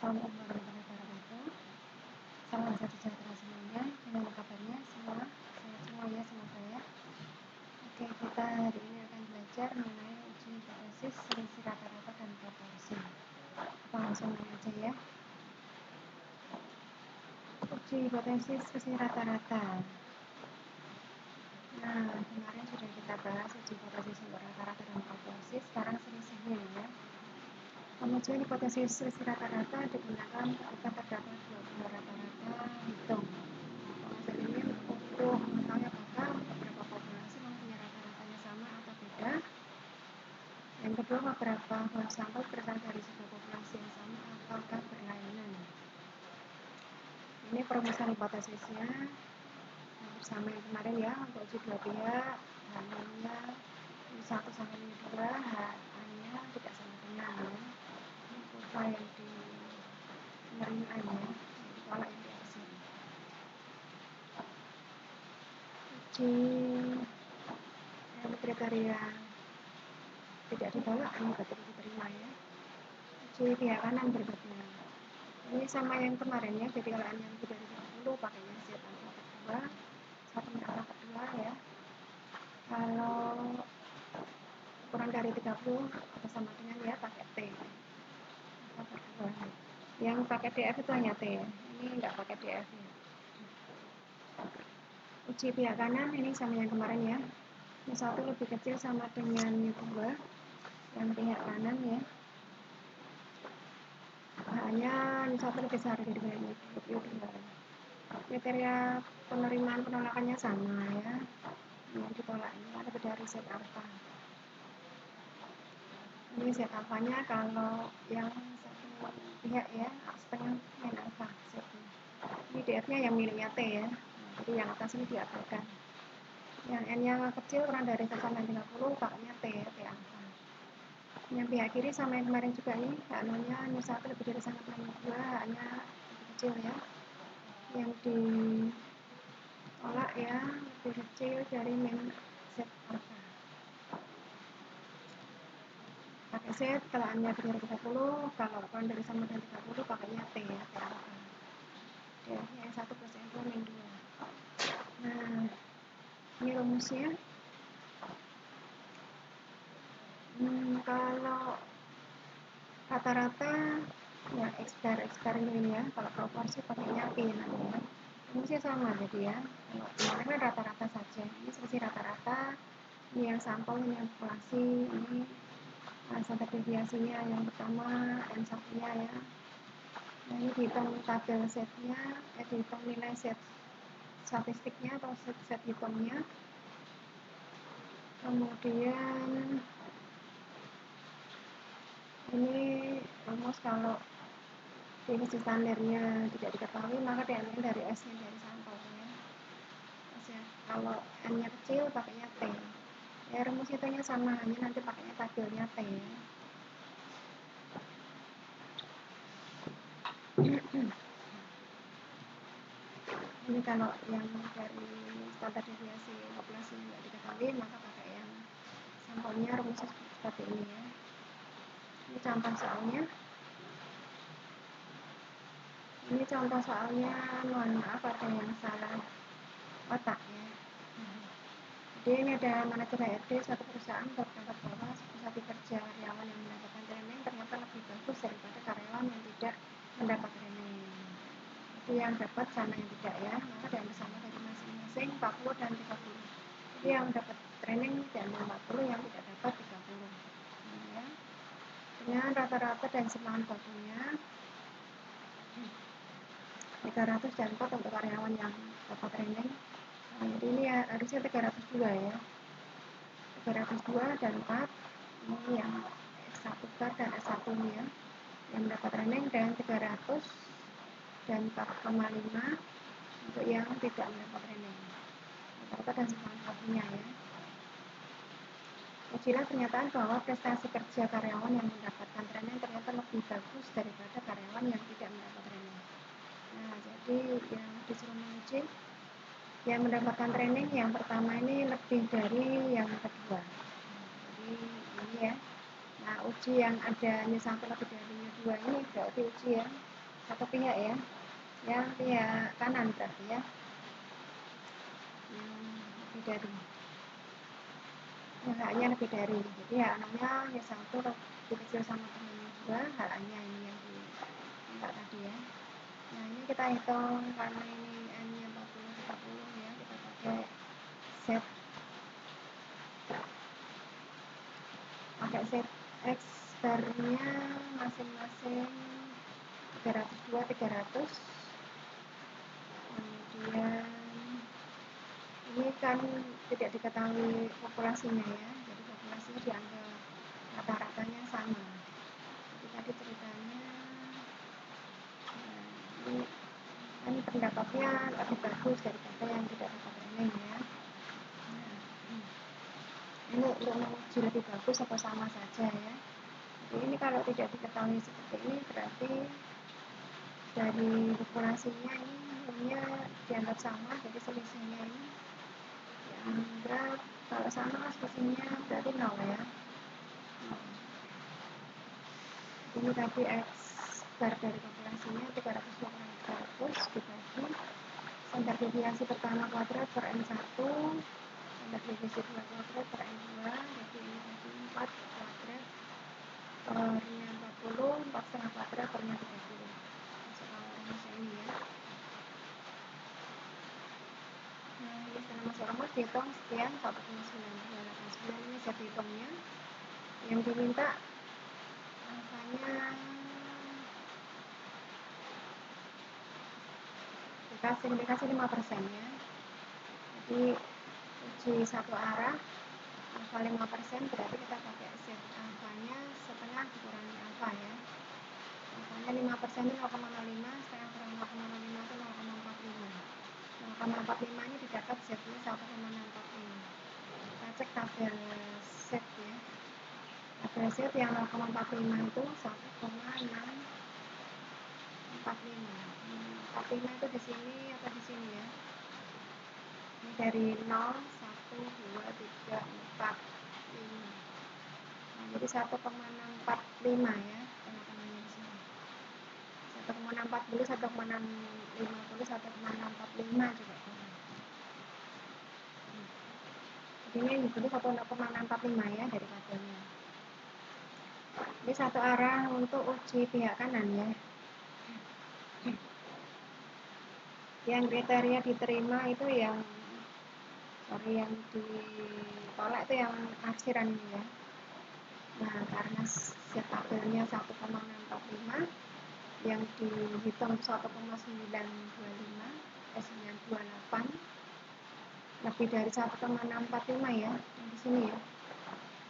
Assalamualaikum warahmatullahi wabarakatuh. Salam sejahtera semuanya. Gimana kabarnya semua? Sehat semua ya semoga ya. Oke, kita hari ini akan belajar mengenai uji hipotesis, selisih rata-rata dan proporsi. Kita langsung aja ya. Uji hipotesis selisih rata-rata. Nah, kemarin sudah kita bahas uji hipotesis untuk rata-rata dan proporsi. Sekarang selisihnya ya. Pengujian hipotesis selisih rata-rata digunakan ketika terdapat dua buah rata-rata hitung. Pengujian ini untuk mengetahui apakah beberapa populasi mempunyai rata-ratanya sama atau beda. Yang kedua, beberapa buah sampel berasal dari sebuah populasi yang sama ataukah berlainan. Ini perumusan hipotesisnya bersama yang kemarin ya, untuk uji dua pihak, H-nya 1 sampai 2, H-nya tidak sama dengan ya. Kurva yang menerima ya, ditolak yang di atas ini. Uji kriteria tidak ditolak ini berarti diterima ya. Uji pihak kanan berikutnya. Ini sama yang kemarin ya, jadi kalau yang lebih dari 30 pakainya Z alfa kedua, satunya alfa kedua ya. Kalau kurang dari 30 atau sama dengan ya pakai T alfa kedua. Yang pakai DF itu hanya T ya, ini enggak pakai DF ya. Uji pihak kanan ini sama yang kemarin ya. Yang satu lebih kecil sama dengan U2 yang pihak kanan ya. Hanya yang satu lebih besar dari U2. Kriteria penerimaan penolakannya sama ya. Yang ditolak ini ada dari Z alfa. Ini Z alfanya kalau yang satu pihak ya setengah min alfa Z. Ini DF-nya yang miliknya T ya. Jadi yang atas ini diabaikan. Yang N-nya kecil kurang dari 1 sampai 30 pakainya T ya, T alfa. Yang pihak kiri sama yang kemarin juga nih, H0-nya min 1 lebih dari 1 sampai 2, H-nya lebih kecil ya. Yang ditolak ya lebih kecil dari min Z alfa. Pakai Z, kalau N-nya lebih dari 30, kalau kurang dari sama dengan 30 pakainya T ya, T alfa. DF-nya yang 1 plus N2 min 2. Nah, ini rumusnya. Kalau rata-rata ya X bar ini ya, kalau proporsi pakainya P namanya. Rumusnya sama jadi ya. Kalau kemarin kan rata-rata saja, ini selisih rata-rata, ini yang sampel, ini yang populasi, ini standar deviasinya yang pertama N1 nya ya. Nah, ini dihitung tabel setnya, dihitung nilai set statistiknya atau set hitungnya. Kemudian ini rumus kalau definisi standarnya tidak diketahui maka diambil dari S-nya dari sampel ya. Kalau N-nya kecil pakainya T. Ya rumus hitungnya sama, hanya nanti pakainya tabelnya T ya. Ini kalau yang dari standar deviasi populasi tidak diketahui maka pakai yang sampelnya rumusnya seperti ini ya. Ini contoh soalnya. Ini contoh soalnya, mohon maaf ada yang salah otak ya. Jadi ini ada manajer HRD suatu perusahaan berpendapat bahwa pusat kerja karyawan yang mendapatkan training ternyata lebih bagus daripada karyawan yang tidak mendapat training. Jadi yang dapat sama yang tidak ya, maka diambil sama dari masing-masing 40 dan 30. Jadi yang dapat training diambil 40, yang tidak dapat 30. Ya. Dengan rata-rata dan simpanan bakunya 300 dan 4 untuk karyawan yang dapat training. Nah, jadi ini ya, harusnya 302 ya. 302 dan 4 ini yang S1 bar dan S1 nya yang mendapat training, dan 300 dan 4,5 untuk yang tidak mendapat training. Rata-rata dan simpanan bakunya ya. Ujilah pernyataan bahwa prestasi kerja karyawan yang mendapatkan training ternyata lebih bagus daripada karyawan yang tidak mendapat training. Nah, jadi yang disuruh menguji yang mendapatkan training yang pertama ini lebih dari yang kedua. Jadi ini ya. Nah, uji yang ada ini 1 lebih dari 2 ini berarti uji yang satu pihak ya, yang pihak kanan berarti ya, yang lebih dari, yang haknya lebih dari, jadi hak anaknya yang satu lebih kecil sama teman yang dua, haknya ini yang diminta tadi ya. Nah ini kita hitung karena ini n-nya 40 ya, kita pakai set x barnya masing-masing 302 300. Kemudian ini kan tidak diketahui populasinya ya, jadi populasinya dianggap rata-ratanya sama. Jadi tadi ceritanya ini pendapatnya lebih bagus daripada yang tidak dapat training ya. Nah, ini untuk menguji lebih bagus atau sama saja ya. Jadi ini kalau tidak diketahui seperti ini berarti dari populasinya ini hanya dianggap sama, jadi selisihnya ini dianggap kalau sama selisihnya berarti 0 ya. Ini tadi X bar dari populasinya 300 dibagi standar deviasi pertama kuadrat per N1, standar deviasi 2 kuadrat per N2, jadi ini tadi 4 kuadrat pernya 40, 4 setengah kuadrat pernya 30. Masuk ke rumusnya ini ya. Nah ini setelah masuk rumus dihitung sekian 1,9289, ini saya hitungnya. Yang diminta angkanya dikasih 5% ya. Jadi uji satu arah alfa 5%, berarti kita pakai set angkanya setengah dikurangi alfa ya. Angkanya 5% itu 0,05, setengah kurang 0,05 itu 0,45. 0,45 ini didapat setnya 1,645. Kita cek tabel set ya. Tabel set yang 0,45 itu 1,645. 45 itu di sini atau di sini ya. Ini dari 0, 1, 2, 3, 4, 5. Nah, jadi 1,645 ya, tengah-tengahnya di sini. 1,640, 1,650, 1,645 juga kurang. Jadi ini ditulis 1,645 ya dari tabelnya. Ini satu arah untuk uji pihak kanan ya. Yang kriteria diterima itu yang ditolak itu yang aksiran ini ya. Nah karena set tabelnya 1,645, yang dihitung 1,925, 928, lebih dari 1,645 ya, yang di sini ya.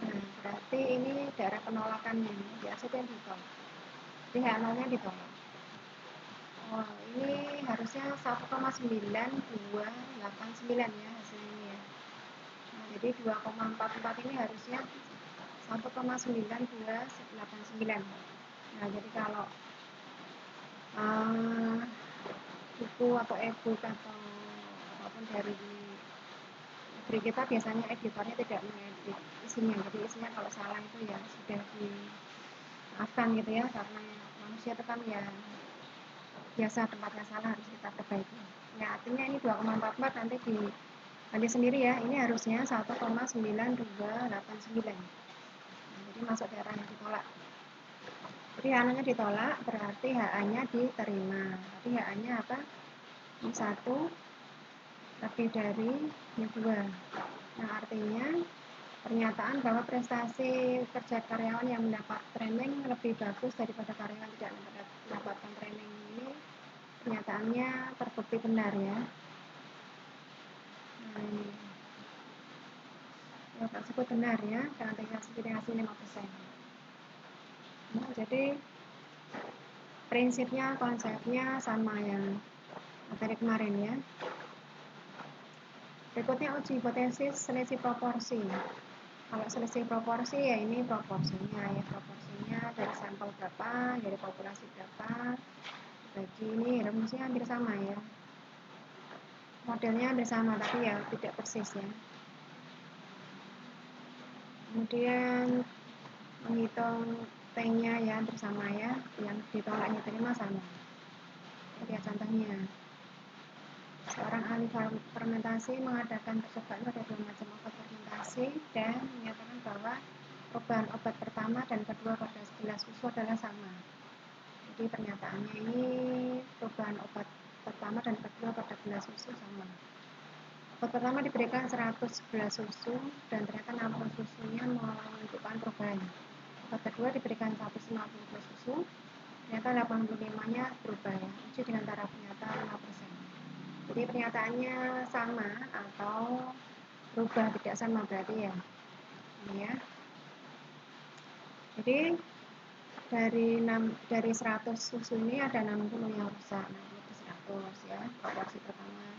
Nah berarti ini daerah penolakannya ini, biasanya yang ditolak. Jadi nolnya ditolak. Oh, ini harusnya 1,9289 ya hasilnya ya. Nah, jadi 2,44 ini harusnya 1,9289. Nah, jadi kalau buku atau e-book atau apapun dari negeri kita biasanya editornya tidak mengedit isinya. Jadi isinya kalau salah itu ya sudah dimaafkan gitu ya, karena manusia itu kan ya biasa tempatnya salah harus kita perbaiki. Nah, artinya ini 2,44 nanti sendiri ya. Ini harusnya 1,9289. Nah, jadi masuk daerah yang ditolak. Jadi HA-nya ditolak berarti HA-nya diterima. Tapi HA-nya apa? Ini 1 lebih dari ini 2. Nah, artinya pernyataan bahwa prestasi kerja karyawan yang mendapat training lebih bagus daripada karyawan tidak mendapatkan training ini pernyataannya terbukti benar ya. Nah, ini tersebut benar ya, dengan tingkat 5%. Nah, jadi prinsipnya, konsepnya sama yang materi kemarin ya. Berikutnya uji hipotesis selisih proporsi. Kalau selisih proporsi ya ini proporsinya ya, proporsinya dari sampel berapa, dari populasi berapa. Bagi ini rumusnya hampir sama ya. Modelnya hampir sama tapi ya tidak persis ya. Kemudian menghitung T-nya ya hampir sama ya, yang ditolak yang diterima sama. Lihat contohnya. Seorang ahli fermentasi mengadakan percobaan pada 2 macam obat fermentasi dan menyatakan bahwa perubahan obat pertama dan kedua pada segelas susu adalah sama. Jadi pernyataannya ini perubahan obat pertama dan kedua pada gelas susu sama. Obat pertama diberikan 100 gelas susu dan ternyata 60 susunya menunjukkan perubahan. Obat kedua diberikan 150 gelas susu, ternyata 85-nya berubah ya. Uji dengan taraf nyata 5%. Jadi pernyataannya sama atau berubah tidak sama berarti ya. Ini ya. Jadi dari 100 susu ini ada 60 yang rusak, 60 per 100 ya, proporsi pertama.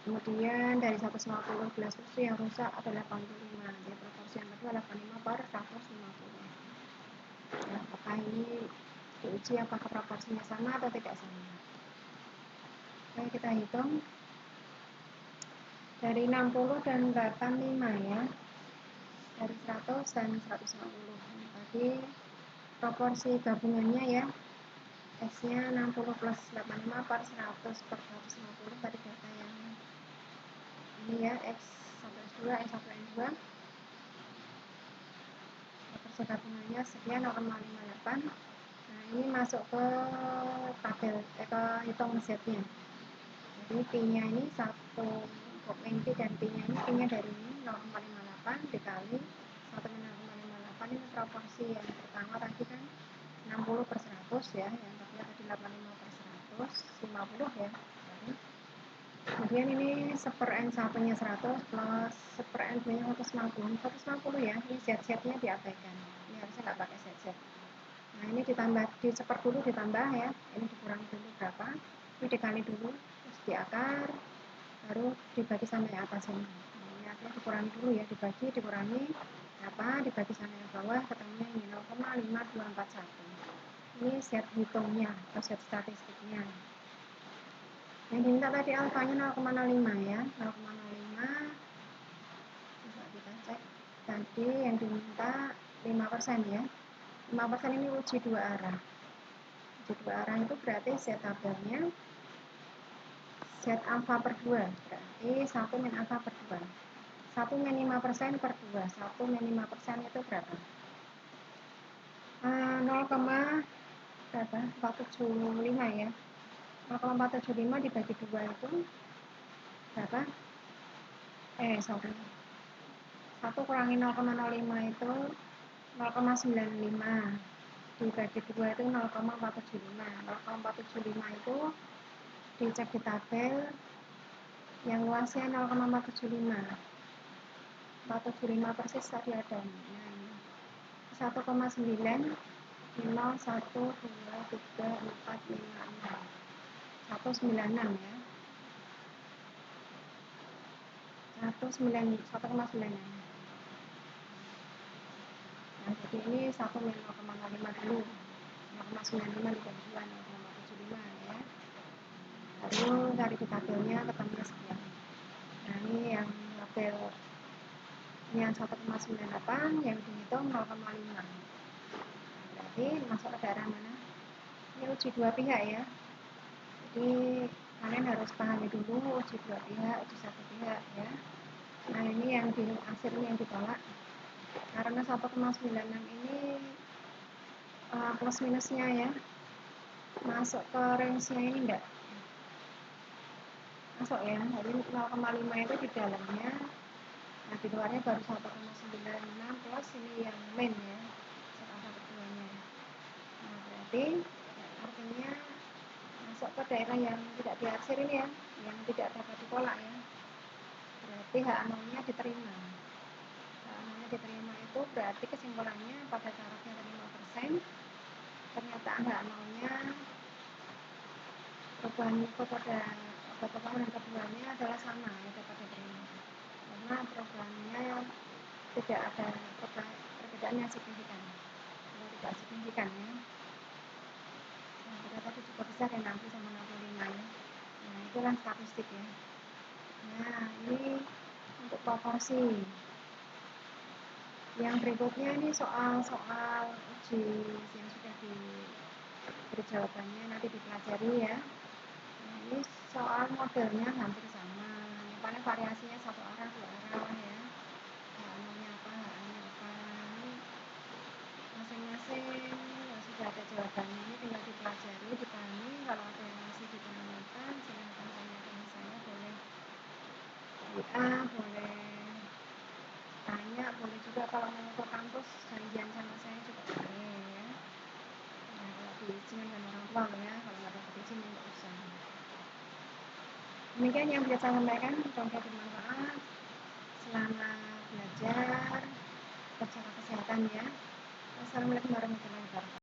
Kemudian dari 150 gelas susu yang rusak ada 85, jadi proporsi yang kedua 85 per 150. Ya, apakah ini diuji apakah proporsinya sama atau tidak sama? Oke, kita hitung dari 60 dan 85 ya, dari 100 dan 150. Tadi proporsi gabungannya ya, X-nya 60 plus 85 per 100 per 150. Tadi data yang ini ya, X1 X2 X1 N2. Proporsi gabungannya sekian 0,58. Nah ini masuk ke tabel, ke hitung Z-nya. Jadi P-nya ini 1 NP dan P-nya ini, P-nya dari ini 0,58 dikali 1,58. Ini proporsi yang pertama tadi kan 60 per 100 ya, yang kedua tadi 85 per 100, 50 ya. Kemudian ini 1/N1 nya 100 plus 1/N2 nya 150 ya, ini Z-nya diabaikan, ini harusnya nggak pakai Z. Nah ini ditambah, di seper dulu ditambah ya, ini dikurangi dulu berapa, ini dikali dulu, terus di akar, baru dibagi sama yang atas ini. Nah, ini artinya dikurangi dulu ya, dikurangi apa, dibagi sama yang bawah, ketemunya ini 0,5241. Ini Z hitungnya atau Z statistiknya. Yang diminta tadi alfanya 0,05 ya, 0,05. Coba kita cek. Tadi yang diminta 5% ya. 5% ini uji dua arah. Uji dua arah itu berarti Z tabelnya Z alfa per 2. Berarti 1 min alfa per 2. 1 min 5% per 2. 1 min 5% itu berapa? 0,475 ya. 0,475 dibagi 2 itu berapa? 1 kurangi 0,05 itu 0,95 dibagi 2 itu 0,475. 0,475 itu dicek di tabel yang luasnya 0,475. 475 persis tadi ada ini. 1,9 0, 1, 2, 3, 4, 5, 6 196 ya. 1,96. Nah, jadi ini 1 min 0,05 dulu. 0,95 dibagi 2, 0,75 ya. Lalu dari di tabelnya ketemunya sekian. Nah, ini yang tabel yang 1,98, yang dihitung 0,5. Berarti masuk ke daerah mana? Ini uji dua pihak ya. Jadi kalian harus pahami dulu uji dua pihak, uji satu pihak ya. Nah ini yang di hasil ini yang ditolak karena 1,96 ini plus minusnya ya masuk ke range-nya ini enggak masuk ya, jadi 0,5 itu di dalamnya, nah di luarnya baru 1,96 plus ini yang main ya, angka keduanya. Nah berarti artinya masuk ke daerah yang tidak diarsir ini ya, yang tidak dapat ditolak ya. Berarti H0-nya diterima. H0-nya diterima itu berarti kesimpulannya pada tarafnya 5%, pernyataan H0-nya perubahan mutu pada obat pertama dan keduanya adalah sama ya, dapat diterima. Karena perubahannya tidak ada perbedaan yang signifikan. Kalau tidak signifikan ya. Nah, kita tadi cukup besar ya 60 sama 65 ya. Nah, itulah statistik ya. Nah, ini untuk proporsi. Yang berikutnya ini soal-soal uji yang sudah diberi jawabannya nanti dipelajari ya. Ini soal modelnya hampir sama, yang paling variasinya satu arah dua arah ya. Maunya apa, hanya apa. Ini masing-masing sudah ada jawabannya, ini tinggal dipelajari, dipahami. Kalau ada yang masih ditanyakan, silahkan tanyakan ke saya, boleh WA, boleh tanya, boleh juga kalau mau ke kampus janjian sama saya juga boleh ya. Nah, kalau diizinin sama orang tua loh ya, kalau nggak dapat izin nggak usah. Demikian yang bisa saya sampaikan, semoga bermanfaat. Selamat belajar, jaga kesehatan ya. Wassalamualaikum warahmatullahi wabarakatuh.